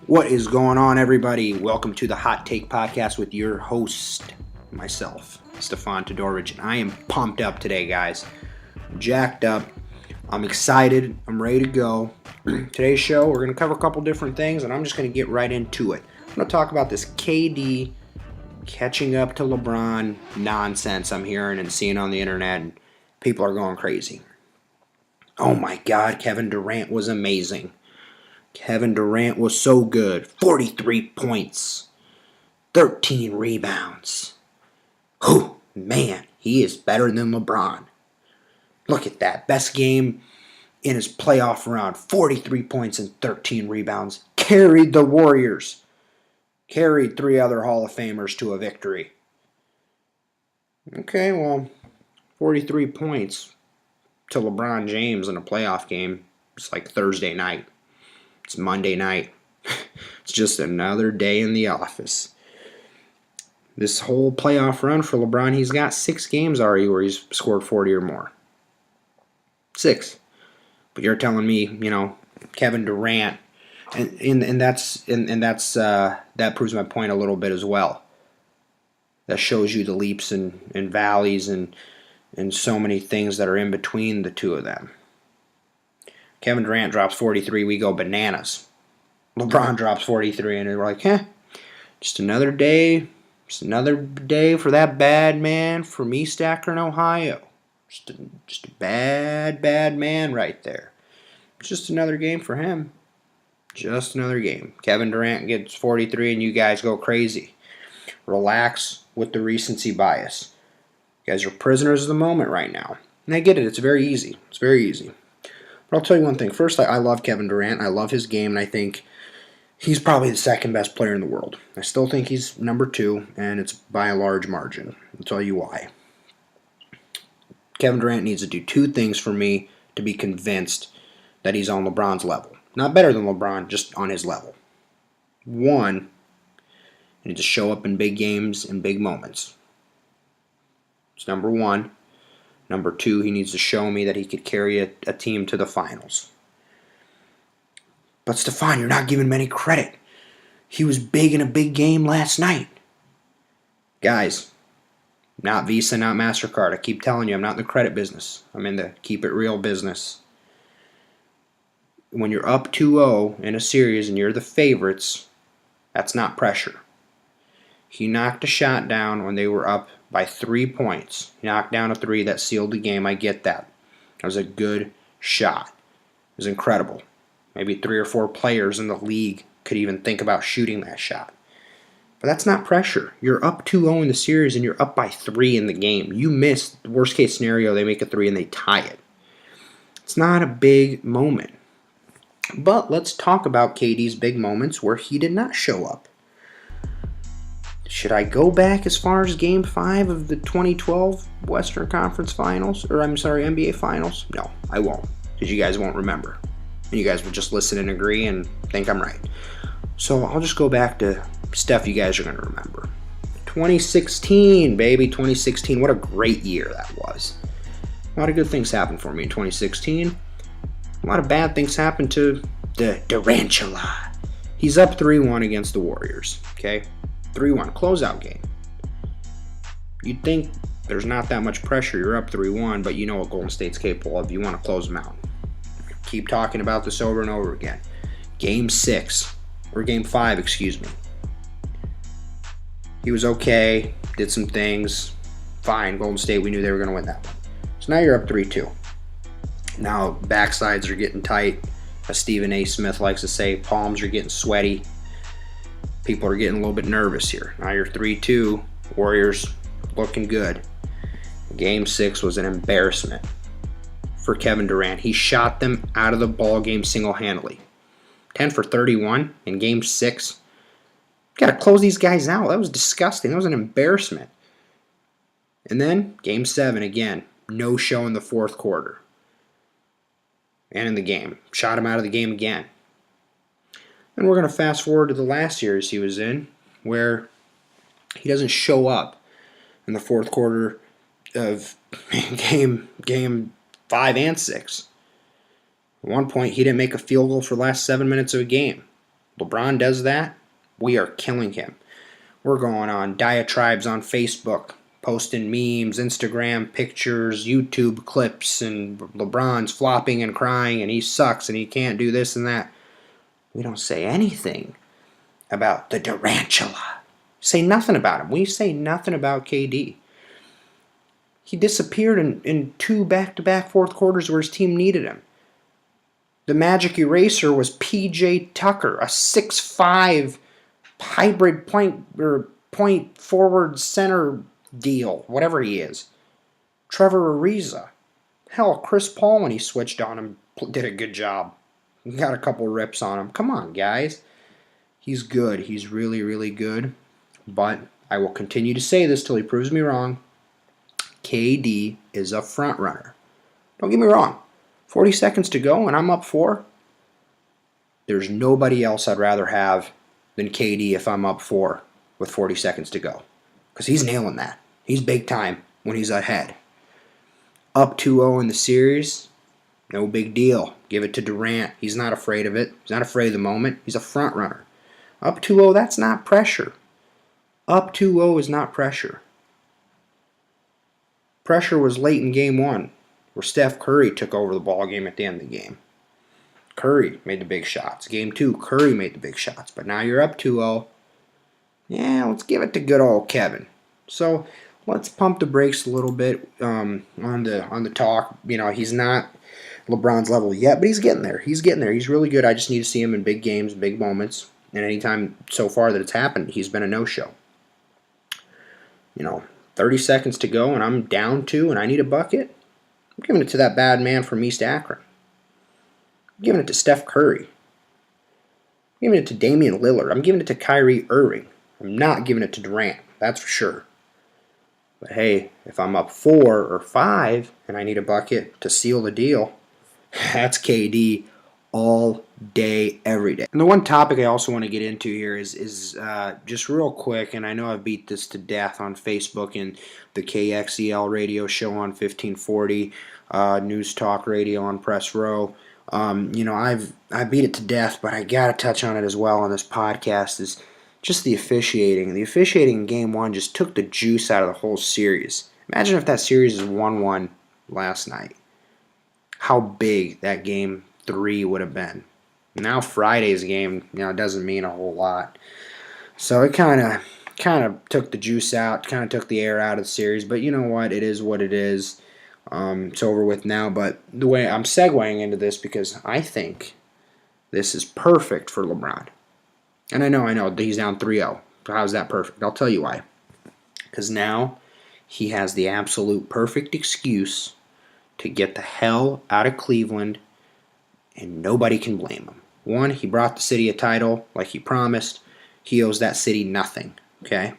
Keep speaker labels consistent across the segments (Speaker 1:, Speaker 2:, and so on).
Speaker 1: What is going on, everybody? Welcome to the Hot Take podcast with your host, myself, Stefan Todorovic. And I am pumped up today, guys. I'm jacked up. I'm excited. I'm ready to go. Today's show, we're going to cover a couple different things, and I'm just going to get right into it. I'm going to talk about this KD catching up to LeBron nonsense I'm hearing and seeing on the internet, and people are going crazy. Oh my God, Kevin Durant was amazing. Kevin Durant was so good. 43 points. 13 rebounds. Whew, man, he is better than LeBron. Look at that. Best game in his playoff round. 43 points and 13 rebounds. Carried the Warriors. Carried three other Hall of Famers to a victory. Okay, well, 43 points to LeBron James in a playoff game. It's like Thursday night. It's Monday night. It's just another day in the office. This whole playoff run for LeBron, he's got 6 games already where he's scored 40 or more. 6. But you're telling me, Kevin Durant, and that proves my point a little bit as well. That shows you the leaps and valleys and so many things that are in between the two of them. Kevin Durant drops 43, we go bananas. LeBron drops 43, and we're like, just another day. Just another day for that bad man from East Akron, Ohio. Just a bad man right there. It's just another game for him. Just another game. Kevin Durant gets 43, and you guys go crazy. Relax with the recency bias. You guys are prisoners of the moment right now. And I get it. It's very easy. It's very easy. But I'll tell you one thing. First, I love Kevin Durant. I love his game, and I think he's probably the second best player in the world. I still think he's number 2, and it's by a large margin. I'll tell you why. Kevin Durant needs to do 2 things for me to be convinced that he's on LeBron's level. Not better than LeBron, just on his level. 1, he needs to show up in big games and big moments. It's number 1. Number 2, he needs to show me that he could carry a team to the finals. But Stefan, you're not giving him any credit. He was big in a big game last night. Guys, not Visa, not MasterCard. I keep telling you, I'm not in the credit business. I'm in the keep it real business. When you're up 2-0 in a series and you're the favorites, that's not pressure. He knocked a shot down when they were up by 3 points. He knocked down a 3 that sealed the game. I get that. That was a good shot. It was incredible. Maybe 3 or 4 players in the league could even think about shooting that shot. But that's not pressure. You're up 2-0 in the series and you're up by 3 in the game. You miss the worst case scenario, they make a 3 and they tie it. It's not a big moment. But let's talk about KD's big moments where he did not show up. Should I go back as far as Game 5 of the 2012 Western Conference Finals? NBA Finals? No, I won't, because you guys won't remember. And you guys will just listen and agree and think I'm right. So I'll just go back to stuff you guys are going to remember. 2016, baby, 2016. What a great year that was. A lot of good things happened for me in 2016. A lot of bad things happened to the Durantula. He's up 3-1 against the Warriors, okay? 3-1, closeout game. You'd think there's not that much pressure. You're up 3-1, but you know what Golden State's capable of. You want to close them out. Keep talking about this over and over again. Game 5, excuse me. He was okay, did some things. Fine, Golden State, we knew they were going to win that one. So now you're up 3-2. Now backsides are getting tight. As Stephen A. Smith likes to say, palms are getting sweaty. People are getting a little bit nervous here. Now you're 3-2. Warriors looking good. Game 6 was an embarrassment for Kevin Durant. He shot them out of the ball game single-handedly. 10 for 31 in Game 6. Got to close these guys out. That was disgusting. That was an embarrassment. And then Game 7 again. No show in the fourth quarter. And in the game. Shot him out of the game again. And we're going to fast forward to the last series he was in, where he doesn't show up in the fourth quarter of game 5 and 6. At one point, he didn't make a field goal for the last 7 minutes of a game. LeBron does that, we are killing him. We're going on diatribes on Facebook, posting memes, Instagram pictures, YouTube clips, and LeBron's flopping and crying, and he sucks, and he can't do this and that. We don't say anything about the Durantula. Say nothing about him. We say nothing about KD. He disappeared in 2 back-to-back fourth quarters where his team needed him. The magic eraser was P.J. Tucker, a 6'5" hybrid point forward center deal, whatever he is. Trevor Ariza. Hell, Chris Paul, when he switched on him, did a good job. Got a couple rips on him. Come on, guys. He's good. He's really, really good. But I will continue to say this till he proves me wrong. KD is a front runner. Don't get me wrong. 40 seconds to go and I'm up 4. There's nobody else I'd rather have than KD if I'm up 4 with 40 seconds to go. Because he's nailing that. He's big time when he's ahead. Up 2-0 in the series, no big deal. Give it to Durant. He's not afraid of it. He's not afraid of the moment. He's a front runner. Up 2-0, that's not pressure. Up 2-0 is not pressure. Pressure was late in game 1, where Steph Curry took over the ball game at the end of the game. Curry made the big shots. Game 2, Curry made the big shots. But now you're up 2-0. Yeah, let's give it to good old Kevin. So let's pump the brakes a little bit on the talk. You know, he's not LeBron's level yet, but he's getting there. He's getting there. He's really good. I just need to see him in big games, big moments. And anytime so far that it's happened, he's been a no-show. You know, 30 seconds to go and I'm down 2 and I need a bucket. I'm giving it to that bad man from East Akron. I'm giving it to Steph Curry. I'm giving it to Damian Lillard. I'm giving it to Kyrie Irving. I'm not giving it to Durant. That's for sure. But hey, if I'm up 4 or 5 and I need a bucket to seal the deal, that's KD all day, every day. And the one topic I also want to get into here is just real quick, and I know I've beat this to death on Facebook and the KXEL radio show on 1540, News Talk Radio on Press Row. You know, I beat it to death, but I gotta touch on it as well on this podcast. Is just the officiating. The officiating in Game 1 just took the juice out of the whole series. Imagine if that series is 1-1 last night. How big that Game 3 would have been. Now Friday's game, you know, doesn't mean a whole lot. So it kind of took the juice out, kind of took the air out of the series. But you know what? It is what it is. It's over with now. But the way I'm segueing into this because I think this is perfect for LeBron. And I know, he's down 3-0. How's that perfect? I'll tell you why. Because now he has the absolute perfect excuse to get the hell out of Cleveland, and nobody can blame him. 1, he brought the city a title like he promised. He owes that city nothing, okay?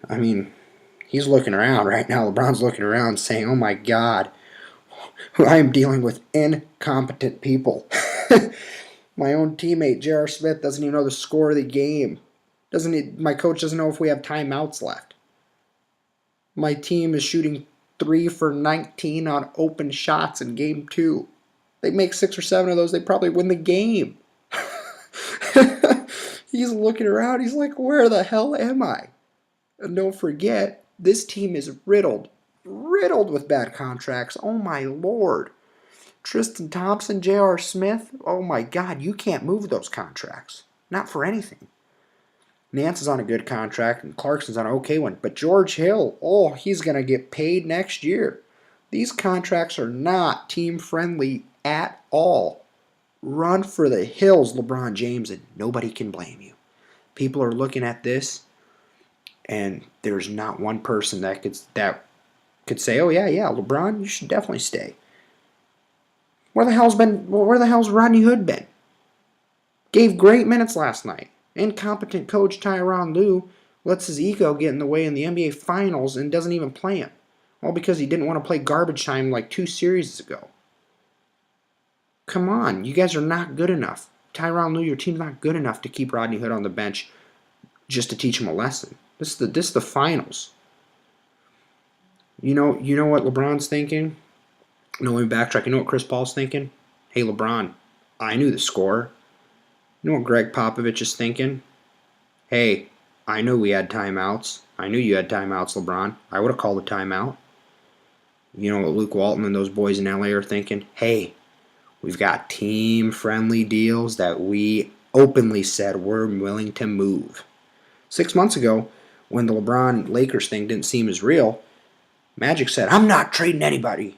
Speaker 1: I mean, he's looking around right now. LeBron's looking around saying, oh my God, I am dealing with incompetent people. My own teammate, J.R. Smith, doesn't even know the score of the game. My coach doesn't know if we have timeouts left. My team is shooting 3 for 19 on open shots in Game 2. They make 6 or 7 of those, they probably win the game. He's looking around, he's like, where the hell am I? And don't forget, this team is riddled with bad contracts. Oh my Lord. Tristan Thompson, J.R. Smith, oh my God, you can't move those contracts. Not for anything. Nance is on a good contract and Clarkson's on an okay one. But George Hill, oh, he's going to get paid next year. These contracts are not team-friendly at all. Run for the hills, LeBron James, and nobody can blame you. People are looking at this, and there's not one person that could say, oh, yeah, LeBron, you should definitely stay. Where the hell's Rodney Hood been? Gave great minutes last night. Incompetent coach Tyronn Lue lets his ego get in the way in the NBA Finals and doesn't even play him. All because he didn't want to play garbage time like 2 series ago. Come on, you guys are not good enough. Tyronn Lue, your team's not good enough to keep Rodney Hood on the bench just to teach him a lesson. This is the finals. You know what LeBron's thinking? No, let me backtrack. You know what Chris Paul's thinking? Hey, LeBron, I knew the score. You know what Greg Popovich is thinking? Hey, I knew we had timeouts. I knew you had timeouts, LeBron. I would have called a timeout. You know what Luke Walton and those boys in LA are thinking? Hey, we've got team-friendly deals that we openly said we're willing to move. 6 months ago, when the LeBron Lakers thing didn't seem as real, Magic said, I'm not trading anybody.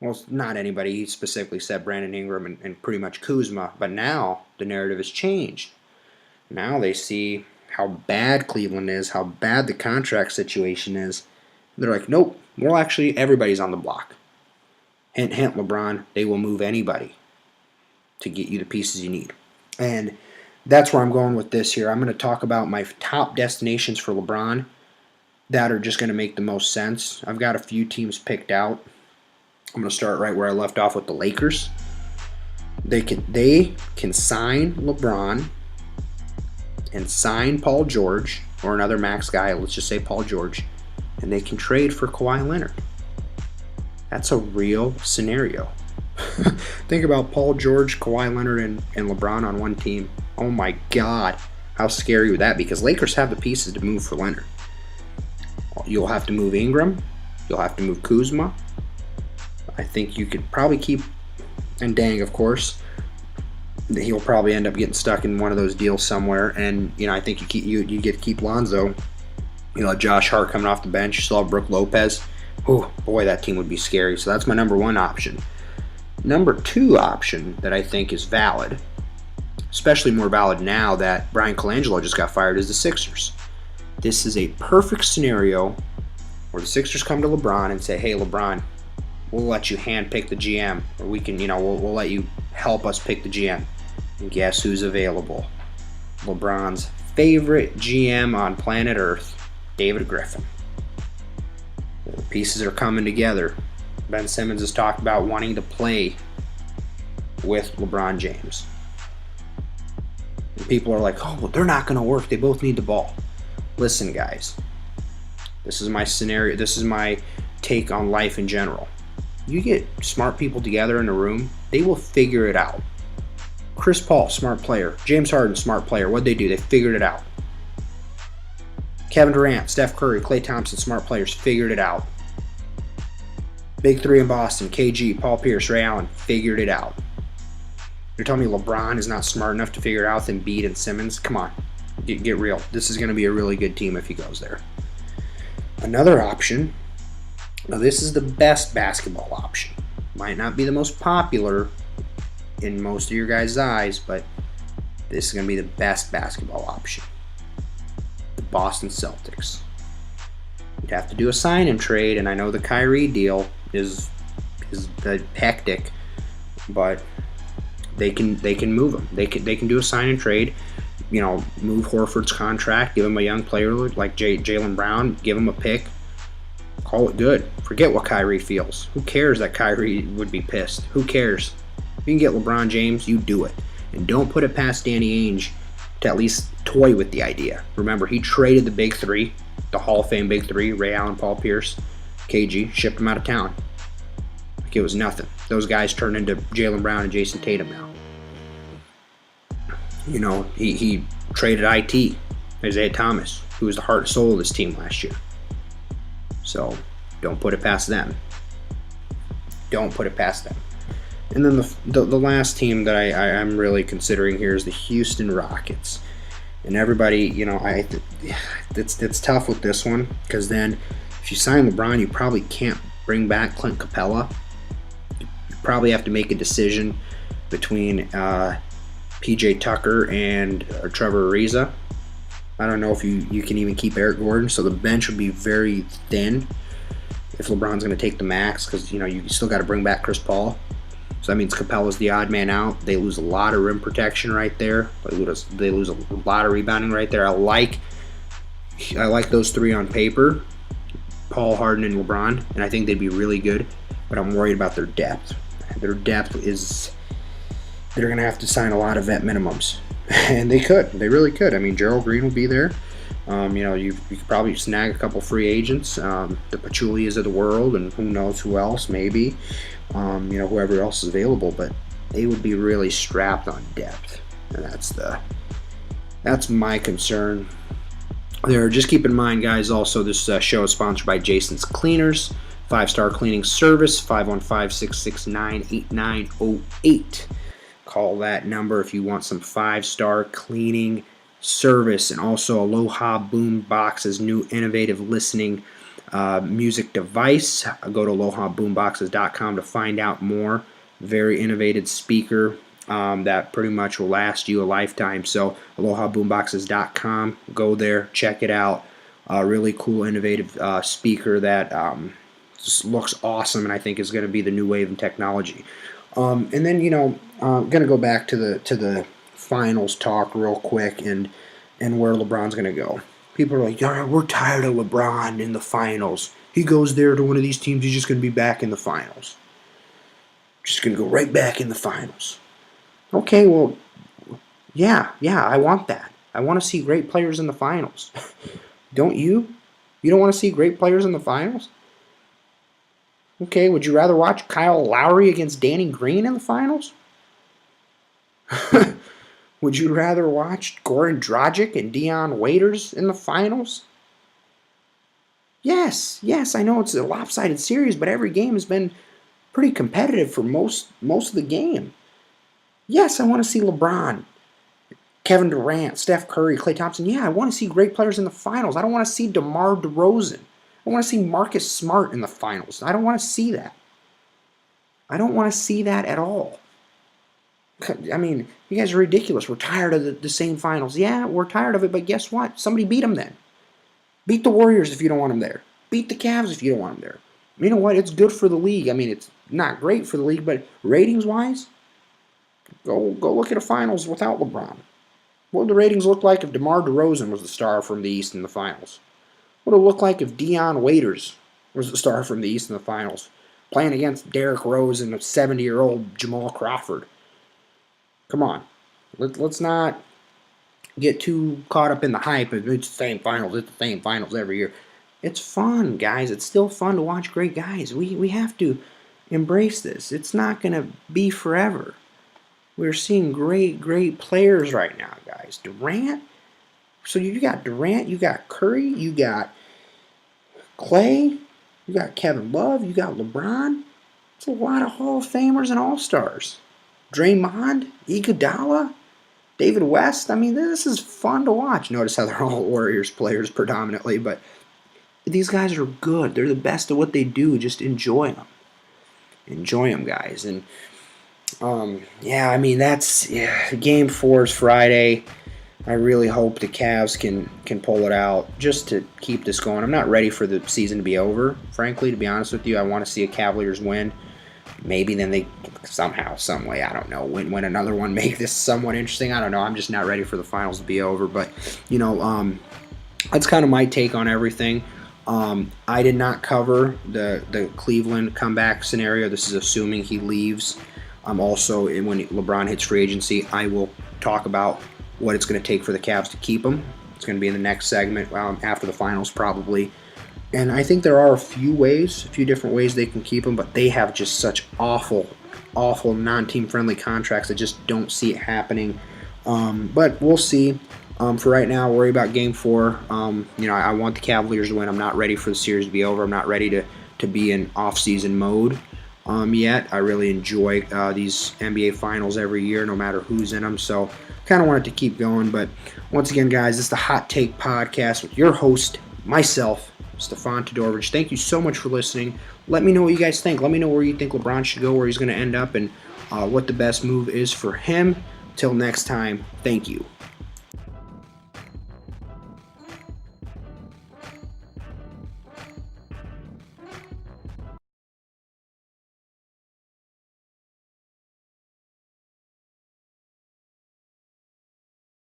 Speaker 1: Well, not anybody. He specifically said Brandon Ingram and pretty much Kuzma. But now the narrative has changed. Now they see how bad Cleveland is, how bad the contract situation is. They're like, nope, well, actually, everybody's on the block. Hint, hint, LeBron, they will move anybody to get you the pieces you need. And that's where I'm going with this here. I'm going to talk about my top destinations for LeBron that are just going to make the most sense. I've got a few teams picked out. I'm going to start right where I left off with the Lakers. They can sign LeBron and sign Paul George or another max guy, let's just say Paul George, and they can trade for Kawhi Leonard. That's a real scenario. Think about Paul George, Kawhi Leonard, and LeBron on one team. Oh my God, how scary would that be? Because Lakers have the pieces to move for Leonard. You'll have to move Ingram. You'll have to move Kuzma. I think you could probably keep, and Dang, of course. He'll probably end up getting stuck in one of those deals somewhere. And I think you get to keep Lonzo. Josh Hart coming off the bench. You still have Brook Lopez. Oh boy, that team would be scary. So that's my number one option. Number two option that I think is valid, especially more valid now that Brian Colangelo just got fired, is the Sixers. This is a perfect scenario where the Sixers come to LeBron and say, hey, LeBron, we'll let you hand pick the GM, or we can, we'll let you help us pick the GM. And guess who's available? LeBron's favorite GM on planet Earth, David Griffin. The pieces are coming together. Ben Simmons has talked about wanting to play with LeBron James. And people are like, oh, well, they're not going to work. They both need the ball. Listen, guys. This is my scenario. This is my take on life in general. You get smart people together in a room, they will figure it out. Chris Paul, smart player. James Harden, smart player. What'd they do? They figured it out. Kevin Durant, Steph Curry, Klay Thompson, smart players, figured it out. Big three in Boston, KG, Paul Pierce, Ray Allen, figured it out. You're telling me LeBron is not smart enough to figure it out than Embiid and Simmons? Come on, get real. This is going to be a really good team if he goes there. Another option, now this is the best basketball option. Might not be the most popular in most of your guys' eyes, but this is going to be the best basketball option. The Boston Celtics. You'd have to do a sign and trade, and I know the Kyrie deal is hectic, but they can move him. They can do a sign and trade. Move Horford's contract, give him a young player like Jaylen Brown, give him a pick, call it good. Forget what Kyrie feels. Who cares that Kyrie would be pissed? Who cares? If you can get LeBron James, you do it, and don't put it past Danny Ainge to at least toy with the idea. Remember, he traded the big three, the Hall of Fame big three, Ray Allen, Paul Pierce, KG, shipped them out of town. Like it was nothing. Those guys turned into Jaylen Brown and Jason Tatum now. He traded IT, Isaiah Thomas, who was the heart and soul of this team last year. So don't put it past them. Don't put it past them. And then the last team that I'm really considering here is the Houston Rockets. And everybody, it's tough with this one because then if you sign LeBron, you probably can't bring back Clint Capella. You probably have to make a decision between PJ Tucker and Trevor Ariza. I don't know if you can even keep Eric Gordon, so the bench would be very thin if LeBron's going to take the max because you still got to bring back Chris Paul. So that means Capella's the odd man out. They lose a lot of rim protection right there. They lose a lot of rebounding right there. I like those three on paper, Paul, Harden, and LeBron, and I think they'd be really good. But I'm worried about their depth. Their depth is they're going to have to sign a lot of vet minimums, and they could. They really could. I mean, Gerald Green will be there. You could probably snag a couple free agents, the Pachulias of the world, and who knows who else, maybe. Whoever else is available, but they would be really strapped on depth. And that's my concern there. Just keep in mind, guys, also this show is sponsored by Jason's Cleaners, 5-star cleaning service, 515-669-8908. Call that number if you want some 5-star cleaning service. And also Aloha Boombox's new innovative listening music device. Go to alohaboomboxes.com to find out more. Very innovative speaker that pretty much will last you a lifetime. So alohaboomboxes.com. Go there, check it out. Really cool, innovative speaker that just looks awesome, and I think is going to be the new wave in technology. And then, I'm going to go back to the finals talk real quick and where LeBron's going to go. People are like, yeah, we're tired of LeBron in the finals. He goes there to one of these teams, he's just going to be back in the finals. Just going to go right back in the finals. Okay, well, yeah, I want that. I want to see great players in the finals. Don't you? You don't want to see great players in the finals? Okay, would you rather watch Kyle Lowry against Danny Green in the finals? Would you rather watch Goran Dragic and Dion Waiters in the finals? Yes, I know it's a lopsided series, but every game has been pretty competitive for most of the game. Yes, I want to see LeBron, Kevin Durant, Steph Curry, Klay Thompson. Yeah, I want to see great players in the finals. I don't want to see DeMar DeRozan. I want to see Marcus Smart in the finals. I don't want to see that. I don't want to see that at all. I mean, you guys are ridiculous. We're tired of the same finals. Yeah, we're tired of it, but guess what? Somebody beat them then. Beat the Warriors if you don't want them there. Beat the Cavs if you don't want them there. You know what? It's good for the league. I mean, it's not great for the league, but ratings-wise, go look at the finals without LeBron. What would the ratings look like if DeMar DeRozan was the star from the East in the finals? What would it look like if Dion Waiters was the star from the East in the finals, playing against Derrick Rose and a 70-year-old Jamal Crawford? Come on. Let's not get too caught up in the hype of it's the same finals every year. It's fun, guys. It's still fun to watch great guys. We have to embrace this. It's not going to be forever. We're seeing great players right now, guys. Durant. So you got Durant, you got Curry, you got Klay, you got Kevin Love, you got LeBron. It's a lot of Hall of Famers and All-Stars. Draymond, Iguodala, David West. I mean, this is fun to watch. Notice how they're all Warriors players predominantly, but these guys are good. They're the best at what they do. Just enjoy them. Enjoy them, guys. And that's Game 4 is Friday. I really hope the Cavs can pull it out just to keep this going. I'm not ready for the season to be over, frankly, to be honest with you. I want to see a Cavaliers win. Maybe then they somehow, some way, I don't know, win another one, make this somewhat interesting. I don't know. I'm just not ready for the finals to be over. But, that's kind of my take on everything. I did not cover the Cleveland comeback scenario. This is assuming he leaves. Also, when LeBron hits free agency, I will talk about what it's going to take for the Cavs to keep him. It's going to be in the next segment after the finals probably. And I think there are a few different ways they can keep him, but they have just such awful non-team friendly contracts. I just don't see it happening. But we'll see. For right now, worry about Game 4. I want the Cavaliers to win. I'm not ready for the series to be over. I'm not ready to be in off-season mode yet. I really enjoy these NBA Finals every year, no matter who's in them. So kind of wanted to keep going. But once again, guys, this is the Hot Take Podcast with your host, myself, Stefan Todorovic. Thank you so much for listening. Let me know what you guys think. Let me know where you think LeBron should go, where he's going to end up, and what the best move is for him. Till next time, thank you.